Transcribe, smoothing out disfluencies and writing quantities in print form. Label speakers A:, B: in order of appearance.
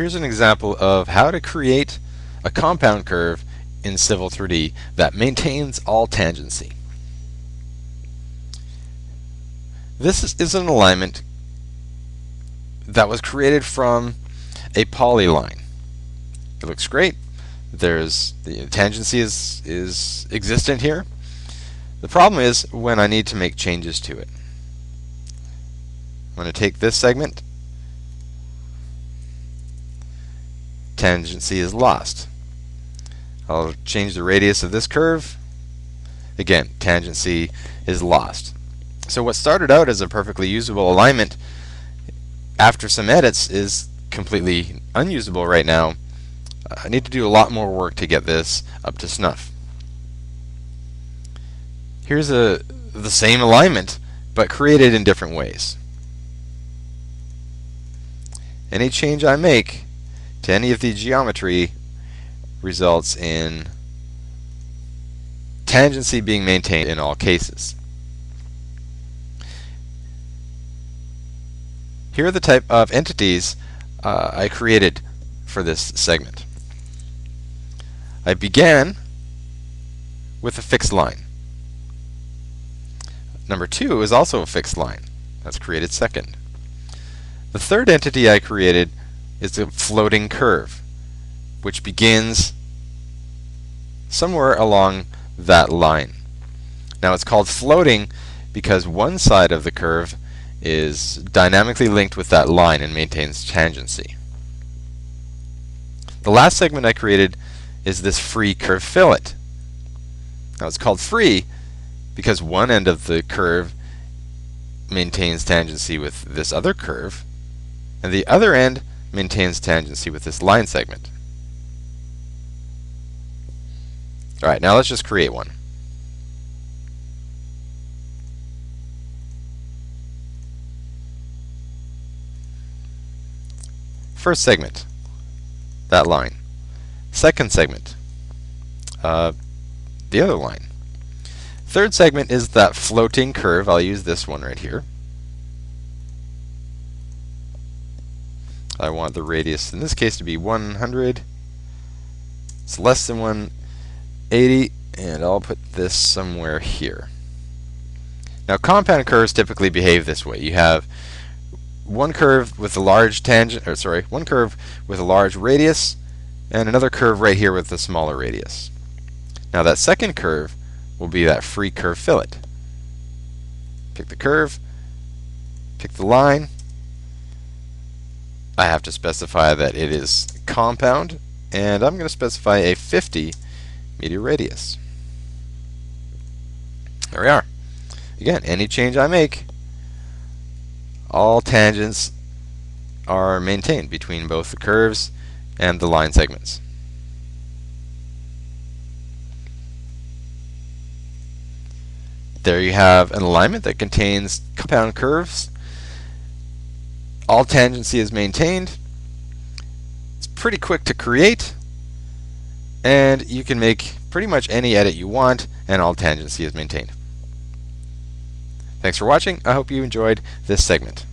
A: Here's an example of how to create a compound curve in Civil 3D that maintains all tangency. This is an alignment that was created from a polyline. It looks great. There's the tangency is existent here. The problem is when I need to make changes to it. I'm going to take this segment. Tangency is lost. I'll change the radius of this curve. Again, tangency is lost. So what started out as a perfectly usable alignment after some edits is completely unusable right now. I need to do a lot more work to get this up to snuff. Here's the same alignment but created in different ways. Any change I make to any of the geometry results in tangency being maintained in all cases. Here are the type of entities I created for this segment. I began with a fixed line. Number 2 is also a fixed line. That's created second. The third entity I created is a floating curve, which begins somewhere along that line. Now it's called floating because one side of the curve is dynamically linked with that line and maintains tangency. The last segment I created is this free curve fillet. Now it's called free because one end of the curve maintains tangency with this other curve, and the other end maintains tangency with this line segment. Alright, now let's just create one. First segment, that line. Second segment, the other line. Third segment is that floating curve. I'll use this one right here. I want the radius in this case to be 100. It's less than 180, and I'll put this somewhere here. Now compound curves typically behave this way. You have one curve with a large tangent, or sorry, one curve with a large radius, and another curve right here with a smaller radius. Now that second curve will be that free curve fillet. Pick the curve, pick the line. I have to specify that it is compound, and I'm going to specify a 50 meter radius. There we are. Again, any change I make, all tangents are maintained between both the curves and the line segments. There you have an alignment that contains compound curves. All tangency is maintained. It's pretty quick to create, and you can make pretty much any edit you want, and all tangency is maintained. Thanks for watching. I hope you enjoyed this segment.